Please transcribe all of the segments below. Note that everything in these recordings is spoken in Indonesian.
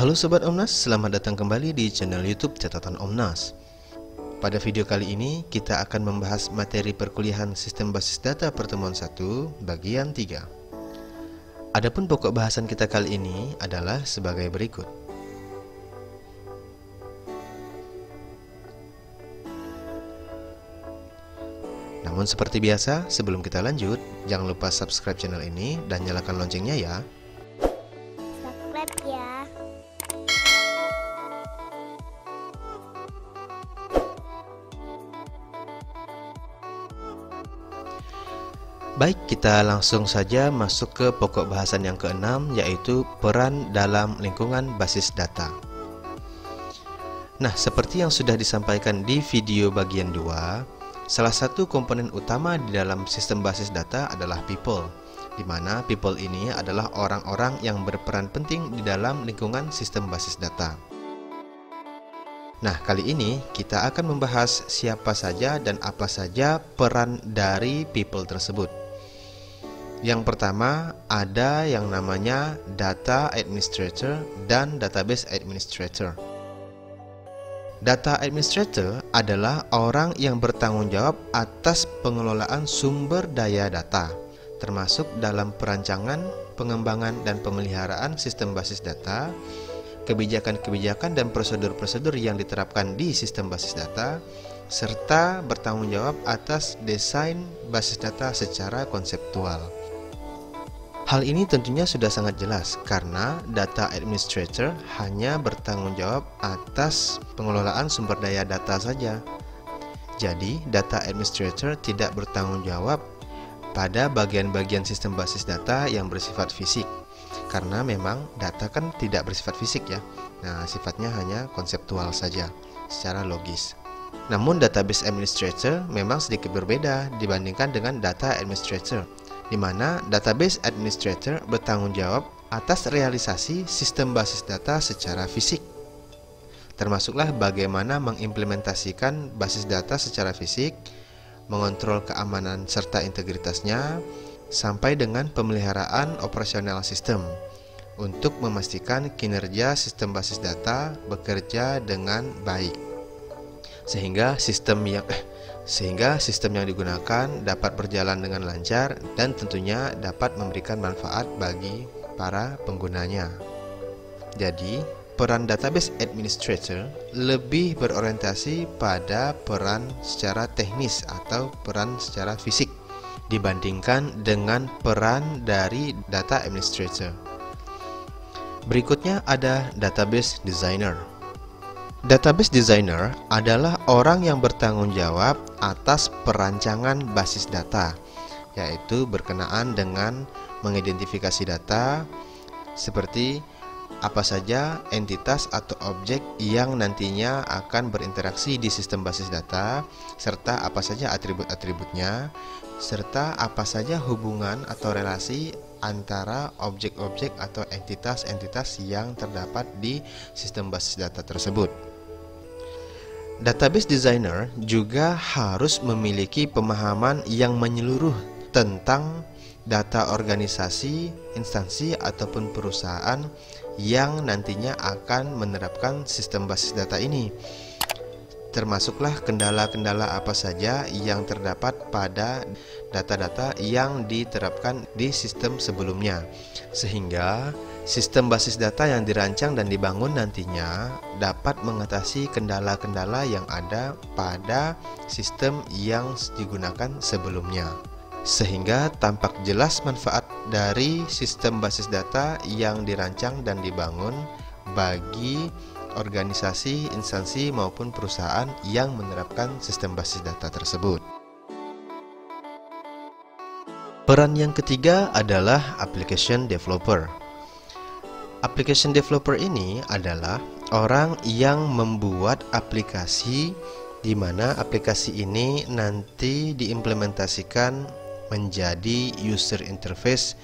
Halo Sobat Omnas, selamat datang kembali di channel YouTube Catatan Omnas. Pada video kali ini, kita akan membahas materi perkuliahan Sistem Basis Data Pertemuan 1, bagian 3. Adapun pokok bahasan kita kali ini adalah sebagai berikut. Namun seperti biasa, sebelum kita lanjut, jangan lupa subscribe channel ini dan nyalakan loncengnya ya. Subscribe ya. Baik, kita langsung saja masuk ke pokok bahasan yang keenam, yaitu peran dalam lingkungan basis data. Nah, seperti yang sudah disampaikan di video bagian 2, salah satu komponen utama di dalam sistem basis data adalah people, di mana people ini adalah orang-orang yang berperan penting di dalam lingkungan sistem basis data. Nah, kali ini kita akan membahas siapa saja dan apa saja peran dari people tersebut. Yang pertama, ada yang namanya Data Administrator dan Database Administrator. Data Administrator adalah orang yang bertanggung jawab atas pengelolaan sumber daya data, termasuk dalam perancangan, pengembangan, dan pemeliharaan sistem basis data, kebijakan-kebijakan dan prosedur-prosedur yang diterapkan di sistem basis data, serta bertanggung jawab atas desain basis data secara konseptual. Hal ini tentunya sudah sangat jelas karena Data Administrator hanya bertanggung jawab atas pengelolaan sumber daya data saja. Jadi, Data Administrator tidak bertanggung jawab pada bagian-bagian sistem basis data yang bersifat fisik, karena memang data kan tidak bersifat fisik ya. Nah, sifatnya hanya konseptual saja, secara logis. Namun Database Administrator memang sedikit berbeda dibandingkan dengan Data Administrator, di mana Database Administrator bertanggung jawab atas realisasi sistem basis data secara fisik, termasuklah bagaimana mengimplementasikan basis data secara fisik, mengontrol keamanan serta integritasnya, sampai dengan pemeliharaan operasional sistem untuk memastikan kinerja sistem basis data bekerja dengan baik, sehingga sistem yang digunakan dapat berjalan dengan lancar dan tentunya dapat memberikan manfaat bagi para penggunanya. Jadi, peran Database Administrator lebih berorientasi pada peran secara teknis atau peran secara fisik dibandingkan dengan peran dari Data Administrator. Berikutnya ada Database Designer. Database Designer adalah orang yang bertanggung jawab atas perancangan basis data, yaitu berkenaan dengan mengidentifikasi data seperti apa saja entitas atau objek yang nantinya akan berinteraksi di sistem basis data, serta apa saja atribut-atributnya, serta apa saja hubungan atau relasi antara objek-objek atau entitas-entitas yang terdapat di sistem basis data tersebut. Database Designer juga harus memiliki pemahaman yang menyeluruh tentang data organisasi, instansi, ataupun perusahaan yang nantinya akan menerapkan sistem basis data ini. Termasuklah kendala-kendala apa saja yang terdapat pada data-data yang diterapkan di sistem sebelumnya, sehingga sistem basis data yang dirancang dan dibangun nantinya dapat mengatasi kendala-kendala yang ada pada sistem yang digunakan sebelumnya, sehingga tampak jelas manfaat dari sistem basis data yang dirancang dan dibangun bagi organisasi, instansi, maupun perusahaan yang menerapkan sistem basis data tersebut. Peran yang ketiga adalah Application Developer. Application Developer ini adalah orang yang membuat aplikasi, di mana aplikasi ini nanti diimplementasikan menjadi user interface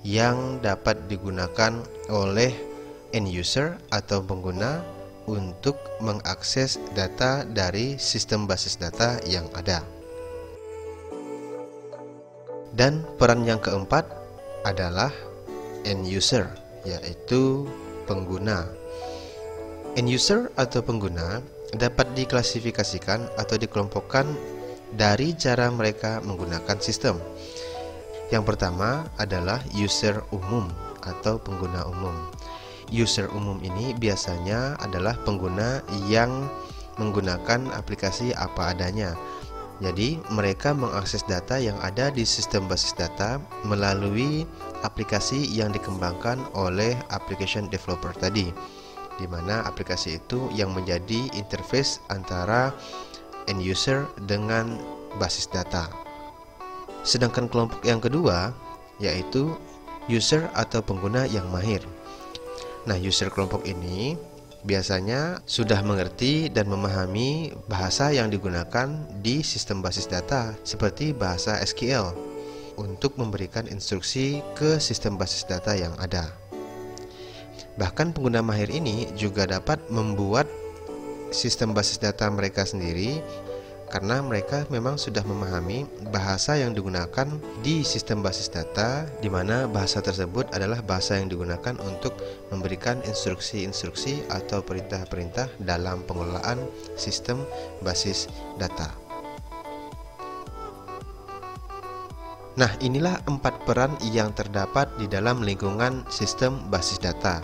yang dapat digunakan oleh end user atau pengguna untuk mengakses data dari sistem basis data yang ada. Dan peran yang keempat adalah end user, yaitu pengguna. End user atau pengguna dapat diklasifikasikan atau dikelompokkan dari cara mereka menggunakan sistem. Yang pertama adalah user umum atau pengguna umum. User umum ini biasanya adalah pengguna yang menggunakan aplikasi apa adanya. Jadi mereka mengakses data yang ada di sistem basis data melalui aplikasi yang dikembangkan oleh application developer tadi, di mana aplikasi itu yang menjadi interface antara end user dengan basis data. Sedangkan kelompok yang kedua yaitu user atau pengguna yang mahir. Nah, user kelompok ini biasanya sudah mengerti dan memahami bahasa yang digunakan di sistem basis data seperti bahasa SQL untuk memberikan instruksi ke sistem basis data yang ada. Bahkan pengguna mahir ini juga dapat membuat sistem basis data mereka sendiri karena mereka memang sudah memahami bahasa yang digunakan di sistem basis data, di mana bahasa tersebut adalah bahasa yang digunakan untuk memberikan instruksi-instruksi atau perintah-perintah dalam pengelolaan sistem basis data. Nah, inilah 4 peran yang terdapat di dalam lingkungan sistem basis data.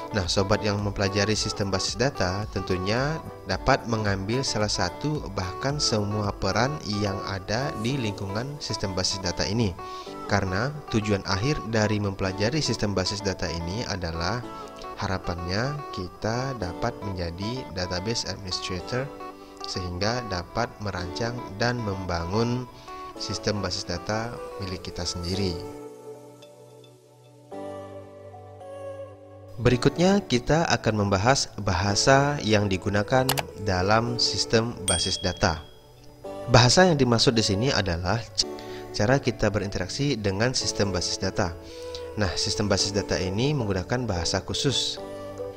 Nah, sobat yang mempelajari sistem basis data tentunya dapat mengambil salah satu bahkan semua peran yang ada di lingkungan sistem basis data ini. Karena tujuan akhir dari mempelajari sistem basis data ini adalah harapannya kita dapat menjadi database administrator sehingga dapat merancang dan membangun sistem basis data milik kita sendiri. Berikutnya kita akan membahas bahasa yang digunakan dalam sistem basis data. Bahasa yang dimaksud di sini adalah cara kita berinteraksi dengan sistem basis data. Nah, sistem basis data ini menggunakan bahasa khusus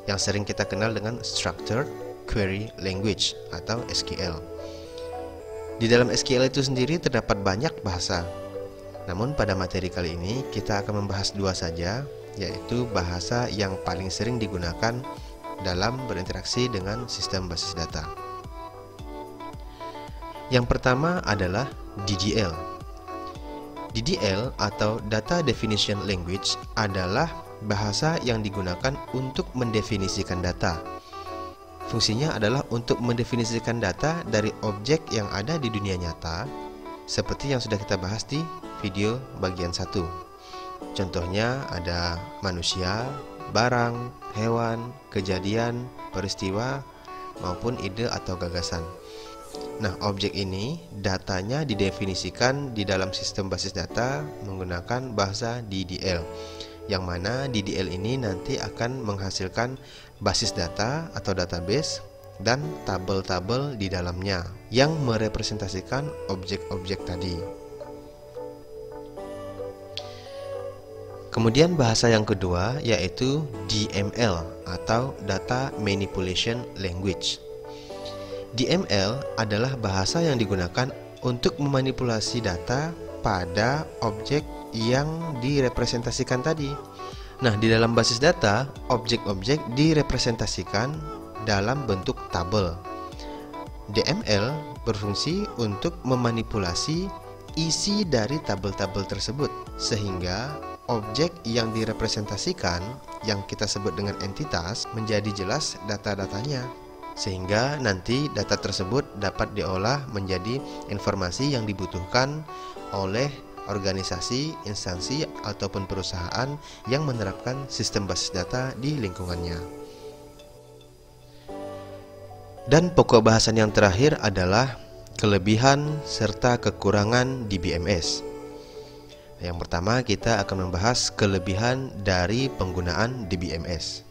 yang sering kita kenal dengan Structured Query Language atau SQL. Di dalam SQL itu sendiri terdapat banyak bahasa. Namun pada materi kali ini kita akan membahas 2 saja, yaitu bahasa yang paling sering digunakan dalam berinteraksi dengan sistem basis data. Yang pertama adalah DDL. DDL atau Data Definition Language adalah bahasa yang digunakan untuk mendefinisikan data. Fungsinya adalah untuk mendefinisikan data dari objek yang ada di dunia nyata, seperti yang sudah kita bahas di video bagian 1. Contohnya ada manusia, barang, hewan, kejadian, peristiwa, maupun ide atau gagasan. Nah, objek ini datanya didefinisikan di dalam sistem basis data menggunakan bahasa DDL, yang mana DDL ini nanti akan menghasilkan basis data atau database dan tabel-tabel di dalamnya yang merepresentasikan objek-objek tadi. Kemudian bahasa yang kedua yaitu DML atau Data Manipulation Language. DML adalah bahasa yang digunakan untuk memanipulasi data pada objek yang direpresentasikan tadi. Nah, di dalam basis data, objek-objek direpresentasikan dalam bentuk tabel. DML berfungsi untuk memanipulasi isi dari tabel-tabel tersebut sehingga objek yang direpresentasikan yang kita sebut dengan entitas menjadi jelas data-datanya, sehingga nanti data tersebut dapat diolah menjadi informasi yang dibutuhkan oleh organisasi, instansi, ataupun perusahaan yang menerapkan sistem basis data di lingkungannya. Dan pokok bahasan yang terakhir adalah kelebihan serta kekurangan DBMS. Yang pertama kita akan membahas kelebihan dari penggunaan DBMS.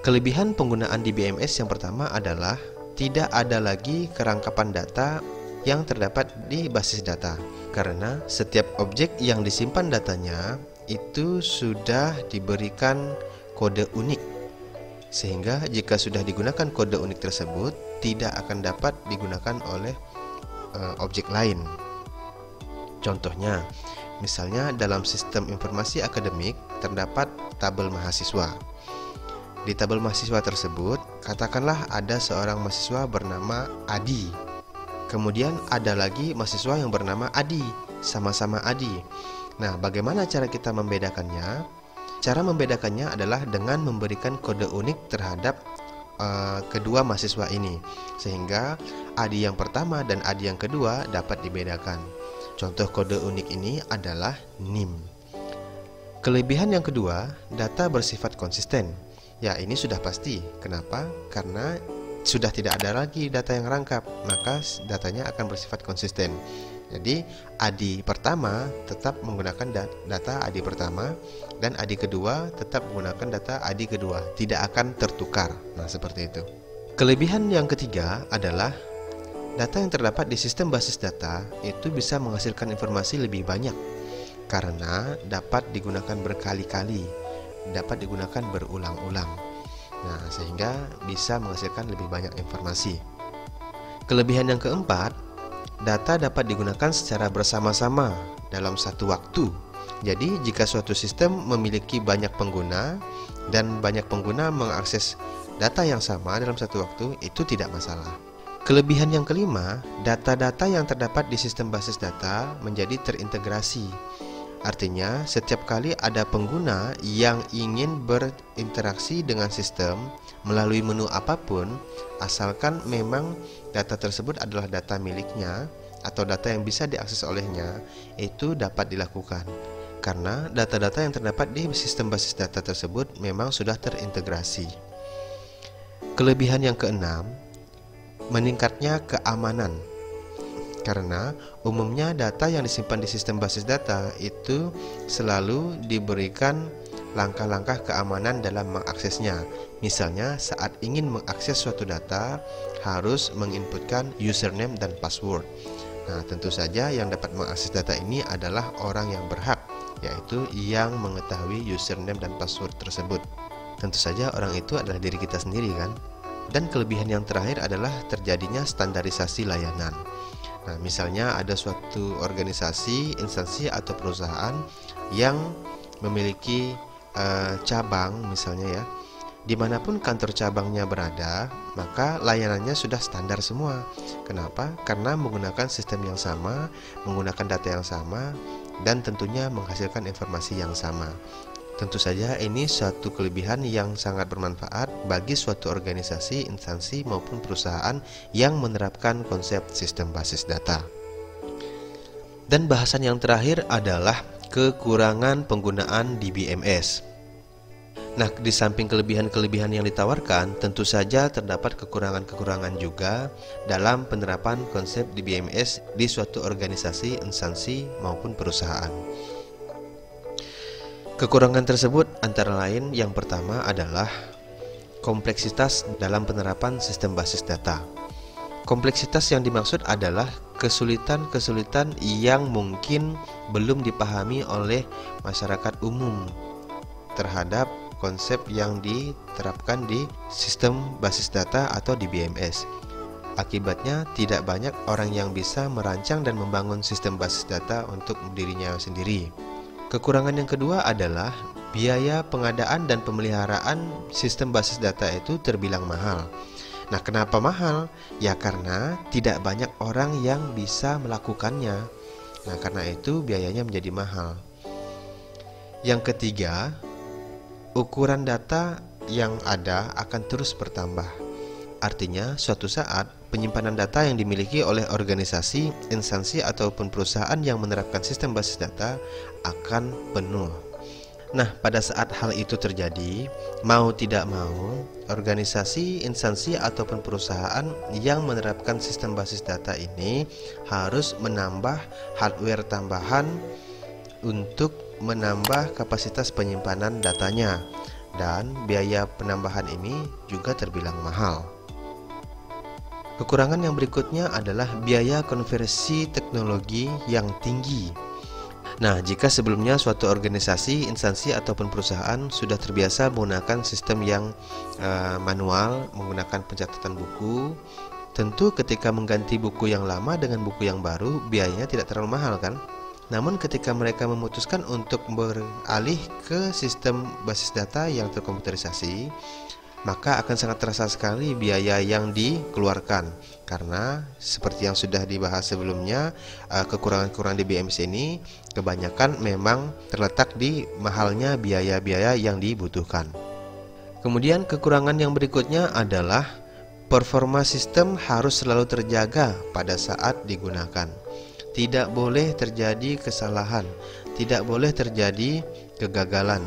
Kelebihan penggunaan DBMS yang pertama adalah tidak ada lagi kerangkapan data yang terdapat di basis data, karena setiap objek yang disimpan datanya itu sudah diberikan kode unik, sehingga jika sudah digunakan kode unik tersebut tidak akan dapat digunakan oleh objek lain. Contohnya, misalnya dalam sistem informasi akademik terdapat tabel mahasiswa. di tabel mahasiswa tersebut, katakanlah ada seorang mahasiswa bernama Adi. Kemudian ada lagi mahasiswa yang bernama Adi, sama-sama Adi. Nah, bagaimana cara kita membedakannya? Cara membedakannya adalah dengan memberikan kode unik terhadap kedua mahasiswa ini, sehingga Adi yang pertama dan Adi yang kedua dapat dibedakan. Contoh kode unik ini adalah NIM. Kelebihan yang kedua, data bersifat konsisten. Ya, ini sudah pasti. Kenapa? Karena sudah tidak ada lagi data yang rangkap, maka datanya akan bersifat konsisten. Jadi, Adi pertama tetap menggunakan data Adi pertama, dan Adi kedua tetap menggunakan data Adi kedua, tidak akan tertukar. Nah, seperti itu. Kelebihan yang ketiga adalah data yang terdapat di sistem basis data itu bisa menghasilkan informasi lebih banyak karena dapat digunakan berkali-kali, dapat digunakan berulang-ulang. Nah, sehingga bisa menghasilkan lebih banyak informasi. Kelebihan yang keempat, data dapat digunakan secara bersama-sama dalam satu waktu. Jadi, jika suatu sistem memiliki banyak pengguna dan banyak pengguna mengakses data yang sama dalam satu waktu, itu tidak masalah. Kelebihan yang kelima, data-data yang terdapat di sistem basis data menjadi terintegrasi. Artinya, setiap kali ada pengguna yang ingin berinteraksi dengan sistem melalui menu apapun, asalkan memang data tersebut adalah data miliknya atau data yang bisa diakses olehnya, itu dapat dilakukan. Karena data-data yang terdapat di sistem basis data tersebut memang sudah terintegrasi. Kelebihan yang keenam, meningkatnya keamanan. Karena umumnya data yang disimpan di sistem basis data itu selalu diberikan langkah-langkah keamanan dalam mengaksesnya. Misalnya saat ingin mengakses suatu data harus menginputkan username dan password. Nah, tentu saja yang dapat mengakses data ini adalah orang yang berhak, yaitu yang mengetahui username dan password tersebut. Tentu saja orang itu adalah diri kita sendiri kan. Dan kelebihan yang terakhir adalah terjadinya standarisasi layanan. Nah, misalnya ada suatu organisasi, instansi atau perusahaan yang memiliki cabang misalnya ya. Dimanapun kantor cabangnya berada, maka layanannya sudah standar semua. Kenapa? Karena menggunakan sistem yang sama, menggunakan data yang sama, dan tentunya menghasilkan informasi yang sama. Tentu saja ini suatu kelebihan yang sangat bermanfaat bagi suatu organisasi, instansi maupun perusahaan yang menerapkan konsep sistem basis data. Dan bahasan yang terakhir adalah kekurangan penggunaan DBMS. Nah, di samping kelebihan-kelebihan yang ditawarkan, tentu saja terdapat kekurangan-kekurangan juga dalam penerapan konsep DBMS di suatu organisasi, instansi maupun perusahaan. Kekurangan tersebut antara lain yang pertama adalah kompleksitas dalam penerapan sistem basis data. Kompleksitas yang dimaksud adalah kesulitan-kesulitan yang mungkin belum dipahami oleh masyarakat umum terhadap konsep yang diterapkan di sistem basis data atau DBMS. Akibatnya tidak banyak orang yang bisa merancang dan membangun sistem basis data untuk dirinya sendiri. Kekurangan yang kedua adalah biaya pengadaan dan pemeliharaan sistem basis data itu terbilang mahal. Nah, kenapa mahal? Ya karena tidak banyak orang yang bisa melakukannya. Nah, karena itu biayanya menjadi mahal. Yang ketiga, ukuran data yang ada akan terus bertambah. Artinya, suatu saat penyimpanan data yang dimiliki oleh organisasi, instansi ataupun perusahaan yang menerapkan sistem basis data akan penuh. Nah, pada saat hal itu terjadi, mau tidak mau, organisasi, instansi ataupun perusahaan yang menerapkan sistem basis data ini harus menambah hardware tambahan untuk menambah kapasitas penyimpanan datanya, dan biaya penambahan ini juga terbilang mahal. Kekurangan yang berikutnya adalah biaya konversi teknologi yang tinggi. Nah, jika sebelumnya suatu organisasi, instansi ataupun perusahaan sudah terbiasa menggunakan sistem yang manual, menggunakan pencatatan buku, tentu ketika mengganti buku yang lama dengan buku yang baru, biayanya tidak terlalu mahal kan? Namun ketika mereka memutuskan untuk beralih ke sistem basis data yang terkomputerisasi, maka akan sangat terasa sekali biaya yang dikeluarkan. Karena seperti yang sudah dibahas sebelumnya, kekurangan-kekurangan DBMS ini kebanyakan memang terletak di mahalnya biaya-biaya yang dibutuhkan. Kemudian kekurangan yang berikutnya adalah performa sistem harus selalu terjaga pada saat digunakan. Tidak boleh terjadi kesalahan, tidak boleh terjadi kegagalan,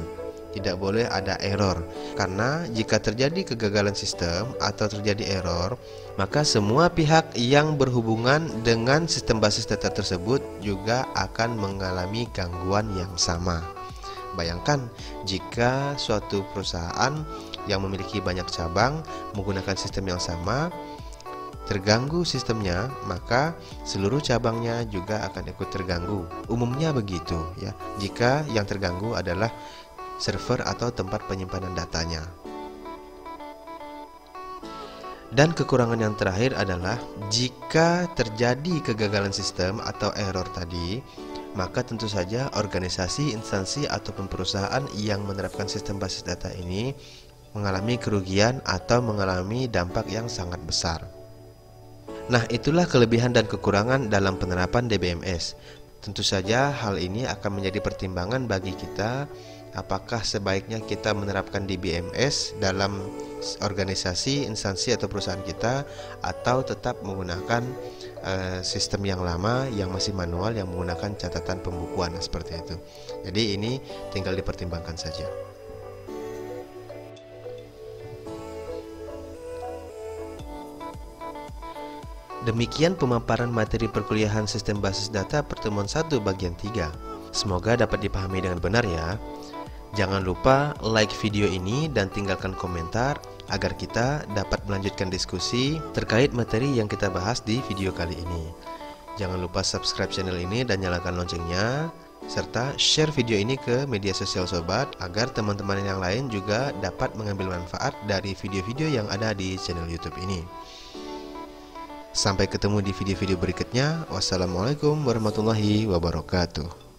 tidak boleh ada error. Karena jika terjadi kegagalan sistem atau terjadi error, maka semua pihak yang berhubungan dengan sistem basis data tersebut juga akan mengalami gangguan yang sama. Bayangkan jika suatu perusahaan yang memiliki banyak cabang menggunakan sistem yang sama, terganggu sistemnya, maka seluruh cabangnya juga akan ikut terganggu. Umumnya begitu ya. Jika yang terganggu adalah server atau tempat penyimpanan datanya. Dan kekurangan yang terakhir adalah jika terjadi kegagalan sistem atau error tadi, maka tentu saja organisasi, instansi ataupun perusahaan yang menerapkan sistem basis data ini mengalami kerugian atau mengalami dampak yang sangat besar. Nah, itulah kelebihan dan kekurangan dalam penerapan DBMS. Tentu saja hal ini akan menjadi pertimbangan bagi kita, apakah sebaiknya kita menerapkan DBMS dalam organisasi, instansi atau perusahaan kita, atau tetap menggunakan sistem yang lama yang masih manual yang menggunakan catatan pembukuan seperti itu. Jadi ini tinggal dipertimbangkan saja. Demikian pemaparan materi perkuliahan sistem basis data pertemuan 1 bagian 3. Semoga dapat dipahami dengan benar ya. Jangan lupa like video ini dan tinggalkan komentar agar kita dapat melanjutkan diskusi terkait materi yang kita bahas di video kali ini. Jangan lupa subscribe channel ini dan nyalakan loncengnya, serta share video ini ke media sosial sobat agar teman-teman yang lain juga dapat mengambil manfaat dari video-video yang ada di channel YouTube ini. Sampai ketemu di video-video berikutnya. Wassalamualaikum warahmatullahi wabarakatuh.